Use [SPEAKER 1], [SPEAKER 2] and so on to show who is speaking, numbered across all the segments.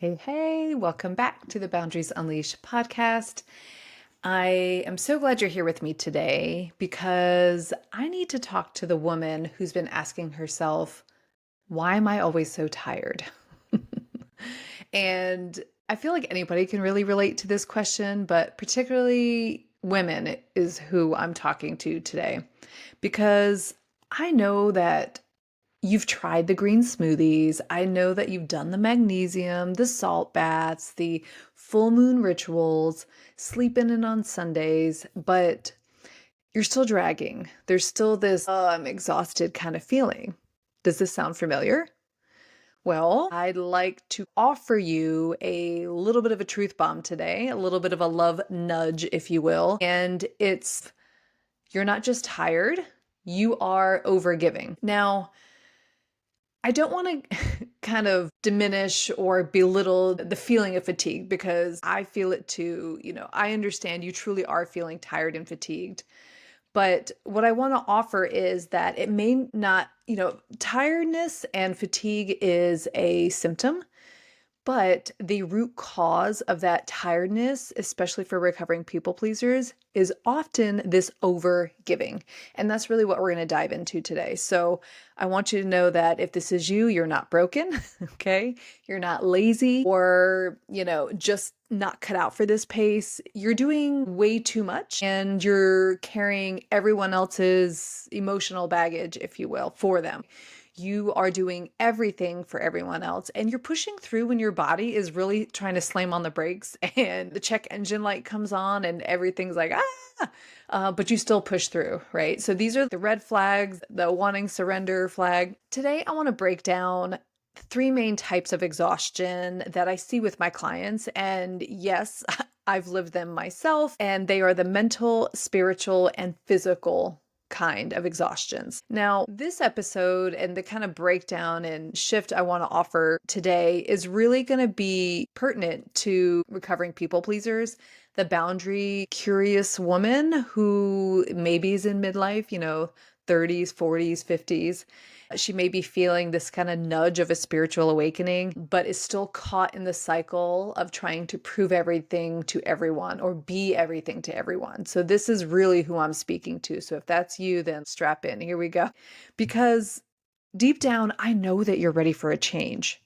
[SPEAKER 1] Hey, hey, welcome back to the Boundaries Unleashed podcast. I am so glad you're here with me today because I need to talk to the woman who's been asking herself, why am I always so tired? And I feel like anybody can really relate to this question, but particularly women is who I'm talking to today because I know that you've tried the green smoothies. I know that you've done the magnesium, the salt baths, the full moon rituals, sleeping in on Sundays, but you're still dragging. There's still this, I'm exhausted kind of feeling. Does this sound familiar? Well, I'd like to offer you a little bit of a truth bomb today, a little bit of a love nudge, if you will. And it's you're not just tired, you are overgiving. Now, I don't want to kind of diminish or belittle the feeling of fatigue because I feel it too. I understand you truly are feeling tired and fatigued. But what I want to offer is that it may not, tiredness and fatigue is a symptom. But the root cause of that tiredness, especially for recovering people pleasers, is often this over giving. And that's really what we're going to dive into today. So I want you to know that if this is you, you're not broken, okay? You're not lazy or, just not cut out for this pace. You're doing way too much and you're carrying everyone else's emotional baggage, if you will, for them. You are doing everything for everyone else and you're pushing through when your body is really trying to slam on the brakes and the check engine light comes on and everything's like, but you still push through, right? So these are the red flags, the wanting surrender flag. Today, I want to break down three main types of exhaustion that I see with my clients. And yes, I've lived them myself, and they are the mental, spiritual, and physical kind of exhaustions. Now, this episode and the kind of breakdown and shift I want to offer today is really going to be pertinent to recovering people pleasers, the boundary curious woman who maybe is in midlife, 30s, 40s, 50s. She may be feeling this kind of nudge of a spiritual awakening, but is still caught in the cycle of trying to prove everything to everyone or be everything to everyone. So this is really who I'm speaking to. So if that's you, then strap in. Here we go. Because deep down, I know that you're ready for a change.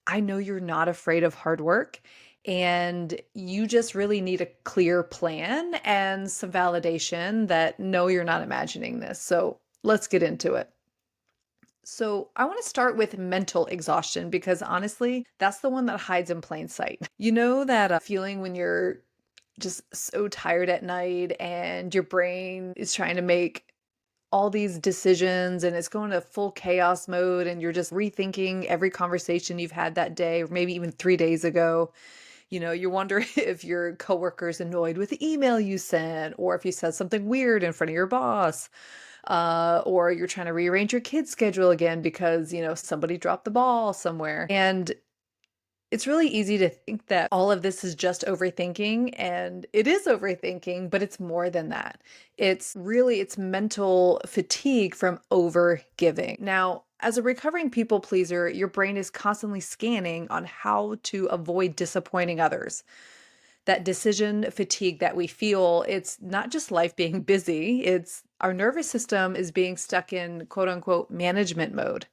[SPEAKER 1] I know you're not afraid of hard work. And you just really need a clear plan and some validation that no, you're not imagining this. So let's get into it. So, I want to start with mental exhaustion because honestly, that's the one that hides in plain sight. You know that feeling when you're just so tired at night and your brain is trying to make all these decisions and it's going to full chaos mode and you're just rethinking every conversation you've had that day or maybe even 3 days ago. You wonder if your coworker's annoyed with the email you sent or if you said something weird in front of your boss, or you're trying to rearrange your kid's schedule again because, somebody dropped the ball somewhere. And it's really easy to think that all of this is just overthinking, and it is overthinking, but it's more than that. It's mental fatigue from over giving. Now, as a recovering people pleaser, your brain is constantly scanning on how to avoid disappointing others. That decision fatigue that we feel, it's not just life being busy, it's our nervous system is being stuck in quote unquote management mode,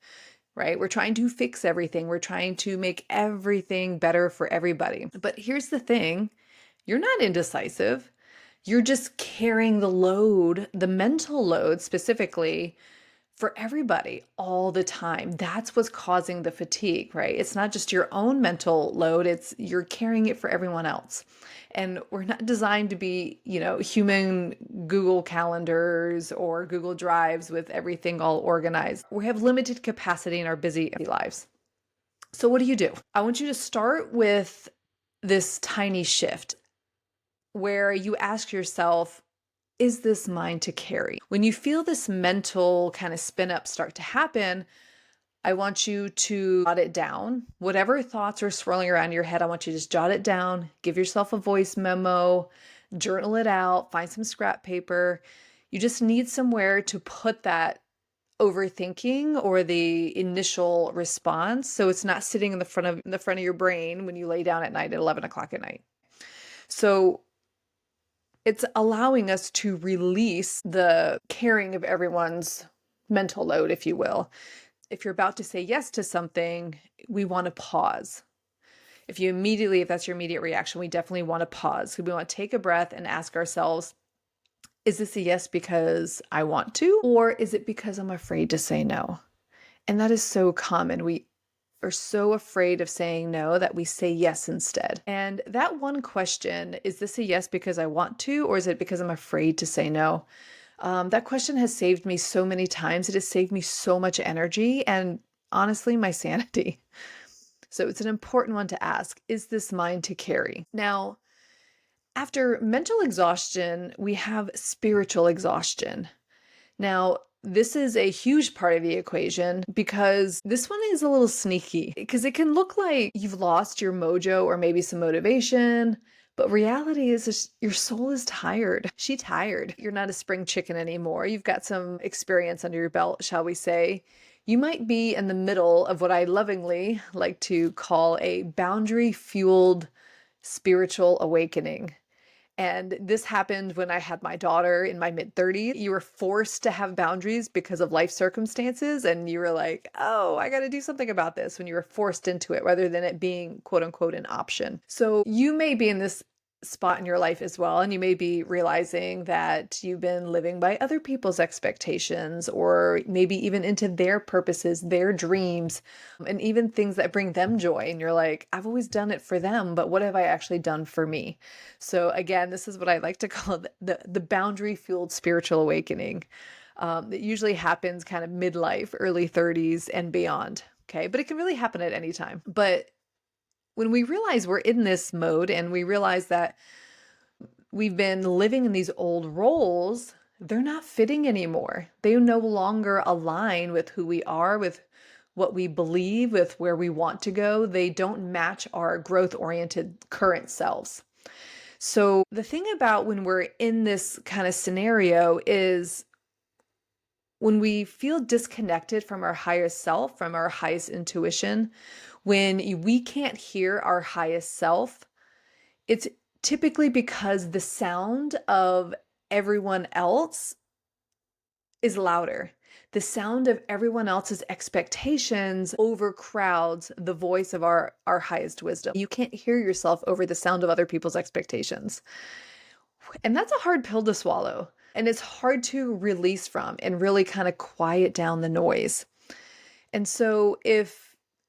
[SPEAKER 1] right? We're trying to fix everything. We're trying to make everything better for everybody. But here's the thing, you're not indecisive. You're just carrying the load, the mental load specifically, for everybody all the time. That's what's causing the fatigue, right? It's not just your own mental load, it's you're carrying it for everyone else. And we're not designed to be, human Google calendars or Google Drives with everything all organized. We have limited capacity in our busy lives. So what do? I want you to start with this tiny shift where you ask yourself, is this mine to carry? When you feel this mental kind of spin up start to happen, I want you to jot it down. Whatever thoughts are swirling around your head, I want you to just jot it down, give yourself a voice memo, journal it out, find some scrap paper. You just need somewhere to put that overthinking or the initial response. So it's not sitting in the front of your brain when you lay down at night at 11 o'clock at night. So it's allowing us to release the carrying of everyone's mental load, if you will. If you're about to say yes to something, we want to pause. If that's your immediate reaction, we definitely want to pause. We want to take a breath and ask ourselves, is this a yes because I want to, or is it because I'm afraid to say no? And that is so common. We are so afraid of saying no that we say yes instead. And that one question, is this a yes because I want to, or is it because I'm afraid to say no? That question has saved me so many times. It has saved me so much energy and honestly, my sanity. So it's an important one to ask. Is this mine to carry? Now, after mental exhaustion, we have spiritual exhaustion. Now, this is a huge part of the equation because this one is a little sneaky because it can look like you've lost your mojo or maybe some motivation, but reality is just your soul is tired. She's tired. You're not a spring chicken anymore. You've got some experience under your belt, shall we say. You might be in the middle of what I lovingly like to call a boundary-fueled spiritual awakening. And this happened when I had my daughter in my mid-30s. You were forced to have boundaries because of life circumstances, and you were like, oh, I got to do something about this when you were forced into it rather than it being quote unquote an option. So you may be in this spot in your life as well, and you may be realizing that you've been living by other people's expectations or maybe even into their purposes, their dreams, and even things that bring them joy. And you're like, I've always done it for them, but what have I actually done for me? So again, this is what I like to call the boundary-fueled spiritual awakening. It usually happens kind of midlife, early 30s and beyond. Okay, but it can really happen at any time. But when we realize we're in this mode and we realize that we've been living in these old roles, they're not fitting anymore. They no longer align with who we are, with what we believe, with where we want to go. They don't match our growth-oriented current selves. So the thing about when we're in this kind of scenario is when we feel disconnected from our highest self, from our highest intuition, when we can't hear our highest self, it's typically because the sound of everyone else is louder. The sound of everyone else's expectations overcrowds the voice of our highest wisdom. You can't hear yourself over the sound of other people's expectations. And that's a hard pill to swallow. And it's hard to release from and really kind of quiet down the noise. And so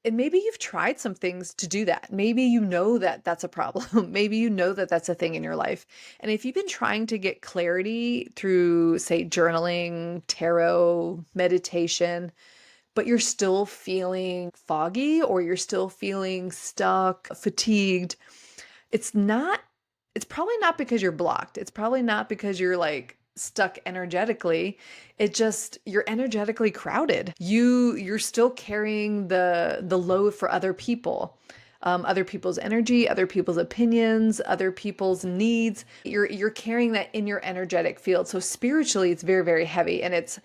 [SPEAKER 1] and maybe you've tried some things to do that. Maybe you know that that's a problem. Maybe you know that that's a thing in your life. And if you've been trying to get clarity through, say, journaling, tarot, meditation, but you're still feeling foggy or you're still feeling stuck, fatigued, it's probably not because you're blocked. It's probably not because you're like stuck energetically. You're energetically crowded. You're still carrying the load for other people. Other people's energy, other people's opinions, other people's needs. You're carrying that in your energetic field. So spiritually, it's very, very heavy, and it's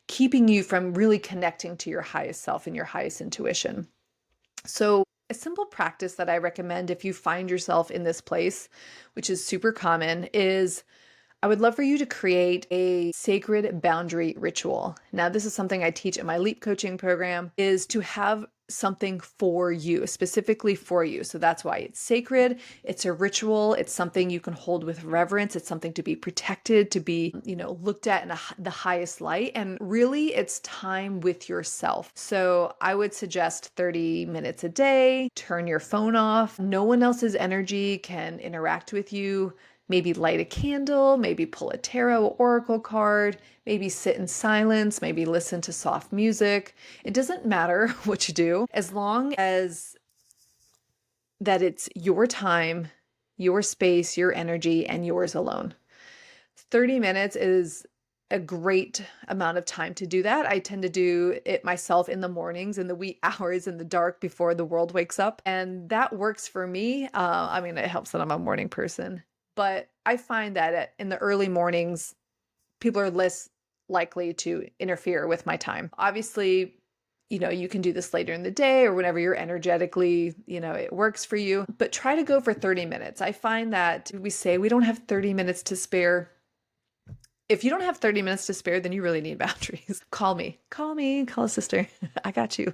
[SPEAKER 1] keeping you from really connecting to your highest self and your highest intuition. So a simple practice that I recommend if you find yourself in this place, which is super common, is I would love for you to create a sacred boundary ritual. Now, this is something I teach in my Leap coaching program, is to have something for you, specifically for you. So that's why it's sacred. It's a ritual. It's something you can hold with reverence. It's something to be protected, to be, looked at in the highest light. And really, it's time with yourself. So I would suggest 30 minutes a day. Turn your phone off. No one else's energy can interact with you. Maybe light a candle, maybe pull a tarot oracle card, maybe sit in silence, maybe listen to soft music. It doesn't matter what you do, as long as that it's your time, your space, your energy, and yours alone. 30 minutes is a great amount of time to do that. I tend to do it myself in the mornings, in the wee hours, in the dark before the world wakes up. And that works for me. It helps that I'm a morning person. But I find that in the early mornings, people are less likely to interfere with my time. Obviously, you can do this later in the day or whenever you're energetically, it works for you, but try to go for 30 minutes. I find that we say we don't have 30 minutes to spare. If you don't have 30 minutes to spare, then you really need boundaries. Call me, call a sister. I got you.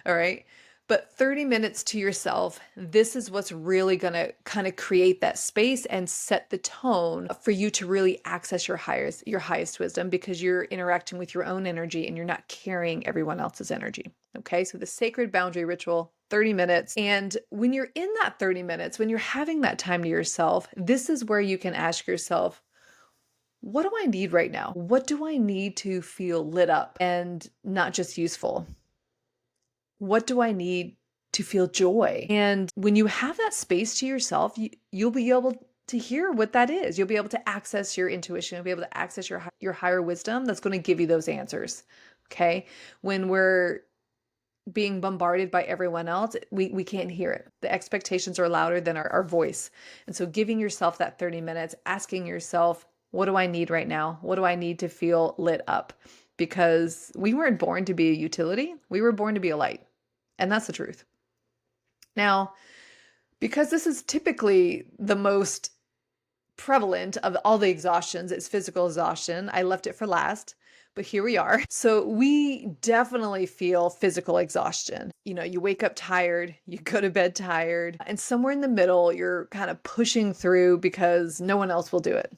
[SPEAKER 1] All right. But 30 minutes to yourself, this is what's really going to kind of create that space and set the tone for you to really access your highest wisdom, because you're interacting with your own energy and you're not carrying everyone else's energy. Okay. So the sacred boundary ritual, 30 minutes. And when you're in that 30 minutes, when you're having that time to yourself, this is where you can ask yourself, what do I need right now? What do I need to feel lit up and not just useful? What do I need to feel joy? And when you have that space to yourself, you'll be able to hear what that is. You'll be able to access your intuition. You'll be able to access your higher wisdom that's going to give you those answers. Okay. When we're being bombarded by everyone else, we can't hear it. The expectations are louder than our voice. And so giving yourself that 30 minutes, asking yourself, what do I need right now? What do I need to feel lit up? Because we weren't born to be a utility. We were born to be a light. And that's the truth. Now, because this is typically the most prevalent of all the exhaustions, it's physical exhaustion. I left it for last, but here we are. So we definitely feel physical exhaustion. You wake up tired, you go to bed tired, and somewhere in the middle, you're kind of pushing through because no one else will do it.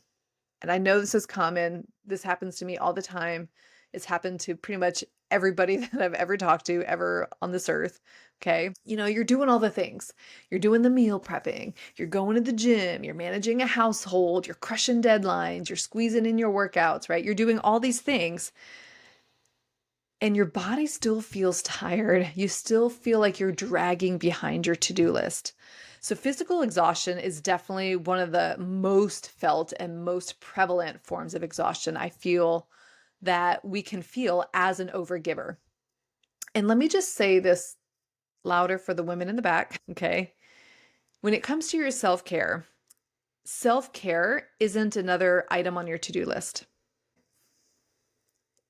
[SPEAKER 1] And I know this is common. This happens to me all the time. It's happened to pretty much everybody that I've ever talked to ever on this earth. Okay. You're doing all the things. You're doing the meal prepping. You're going to the gym. You're managing a household. You're crushing deadlines. You're squeezing in your workouts, right? You're doing all these things. And your body still feels tired. You still feel like you're dragging behind your to-do list. So physical exhaustion is definitely one of the most felt and most prevalent forms of exhaustion I feel that we can feel as an overgiver. And let me just say this louder for the women in the back, okay? When it comes to your self-care isn't another item on your to-do list.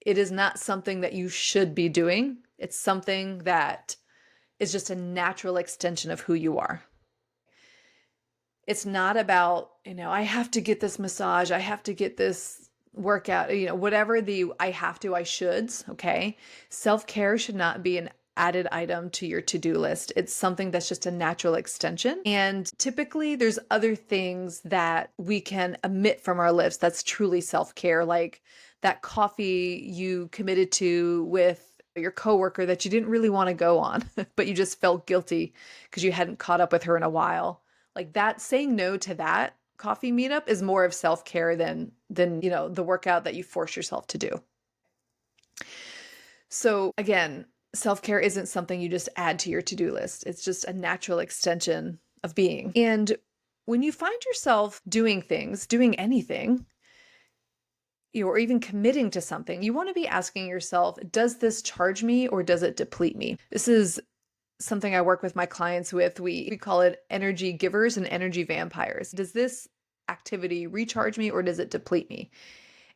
[SPEAKER 1] It is not something that you should be doing. It's something that is just a natural extension of who you are. It's not about, I have to get this massage, I have to get this workout, whatever the I shoulds, okay? Self-care should not be an added item to your to-do list. It's something that's just a natural extension. And typically there's other things that we can omit from our lists that's truly self-care, like that coffee you committed to with your coworker that you didn't really want to go on, but you just felt guilty because you hadn't caught up with her in a while. Like that, saying no to that coffee meetup is more of self-care than the workout that you force yourself to do. So again, self-care isn't something you just add to your to-do list. It's just a natural extension of being. And when you find yourself doing anything, or even committing to something, you want to be asking yourself, does this charge me or does it deplete me? This is something I work with my clients with. We call it energy givers and energy vampires. Does this activity recharge me or does it deplete me?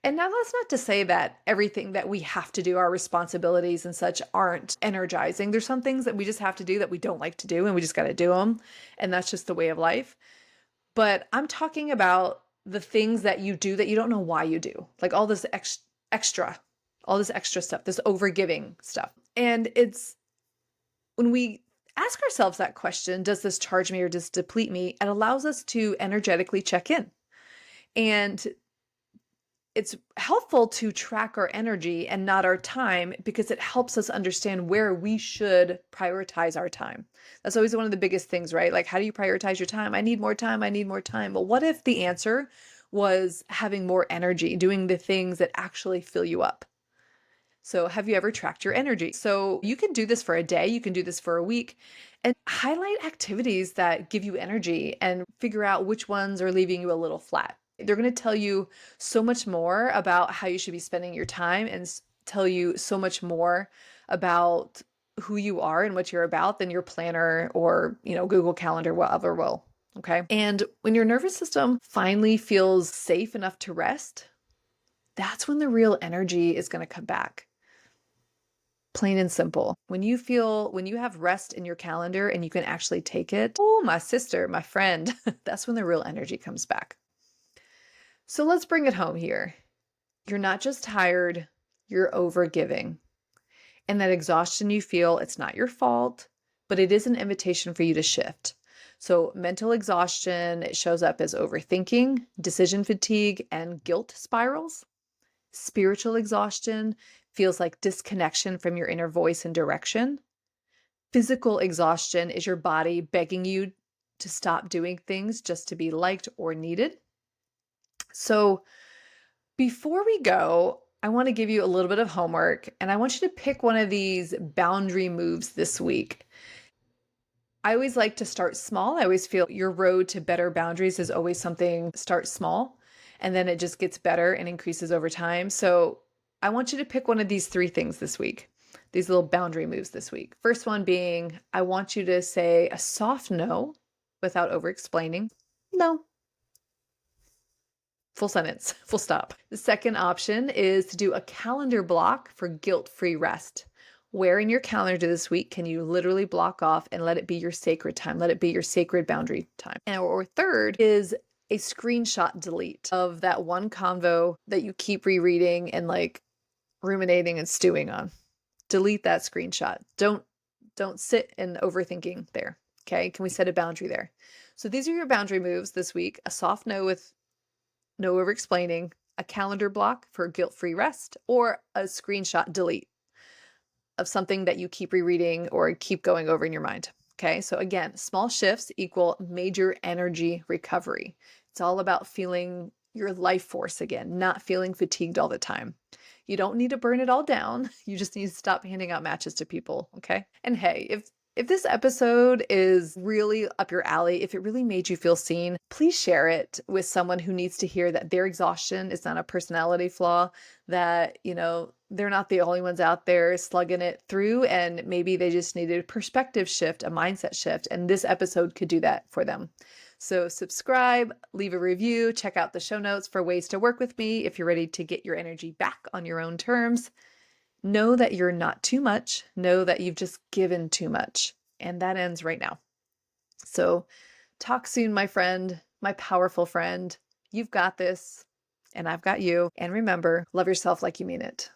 [SPEAKER 1] And now that's not to say that everything that we have to do, our responsibilities and such, aren't energizing. There's some things that we just have to do that we don't like to do and we just got to do them. And that's just the way of life. But I'm talking about the things that you do that you don't know why you do, like all this extra stuff, this overgiving stuff. And it's when we ask ourselves that question, does this charge me or does it deplete me? It allows us to energetically check in. And it's helpful to track our energy and not our time because it helps us understand where we should prioritize our time. That's always one of the biggest things, right? Like, how do you prioritize your time? I need more time. I need more time. But what if the answer was having more energy, doing the things that actually fill you up? So have you ever tracked your energy? So you can do this for a day, you can do this for a week, and highlight activities that give you energy and figure out which ones are leaving you a little flat. They're going to tell you so much more about how you should be spending your time and tell you so much more about who you are and what you're about than your planner or, Google Calendar, whatever will. Okay. And when your nervous system finally feels safe enough to rest, that's when the real energy is going to come back. Plain and simple. When you have rest in your calendar and you can actually take it, oh, my sister, my friend, that's when the real energy comes back. So let's bring it home here. You're not just tired, you're overgiving. And that exhaustion you feel, it's not your fault, but it is an invitation for you to shift. So mental exhaustion, it shows up as overthinking, decision fatigue, and guilt spirals. Spiritual exhaustion feels like disconnection from your inner voice and direction. Physical exhaustion is your body begging you to stop doing things just to be liked or needed. So before we go, I want to give you a little bit of homework, and I want you to pick one of these boundary moves this week. I always like to start small. I always feel your road to better boundaries is always something start small, and then it just gets better and increases over time. So I want you to pick one of these three things this week, these little boundary moves this week. First one being, I want you to say a soft no without over explaining. No. Full sentence, full stop. The second option is to do a calendar block for guilt-free rest. Where in your calendar this week can you literally block off and let it be your sacred time? Let it be your sacred boundary time. Or third is a screenshot delete of that one convo that you keep rereading and like ruminating and stewing on. Delete that screenshot. Don't sit in overthinking there. Okay? Can we set a boundary there? So these are your boundary moves this week. A soft no with no over explaining, a calendar block for guilt-free rest, or a screenshot delete of something that you keep rereading or keep going over in your mind. Okay, so again, small shifts equal major energy recovery. It's all about feeling your life force again, not feeling fatigued all the time. You don't need to burn it all down. You just need to stop handing out matches to people, okay? And hey, if this episode is really up your alley, if it really made you feel seen, please share it with someone who needs to hear that their exhaustion is not a personality flaw, that, they're not the only ones out there slugging it through, and maybe they just needed a perspective shift, a mindset shift, and this episode could do that for them. So subscribe, leave a review, check out the show notes for ways to work with me if you're ready to get your energy back on your own terms. Know that you're not too much. Know that you've just given too much. And that ends right now. So talk soon, my friend, my powerful friend. You've got this, and I've got you. And remember, love yourself like you mean it.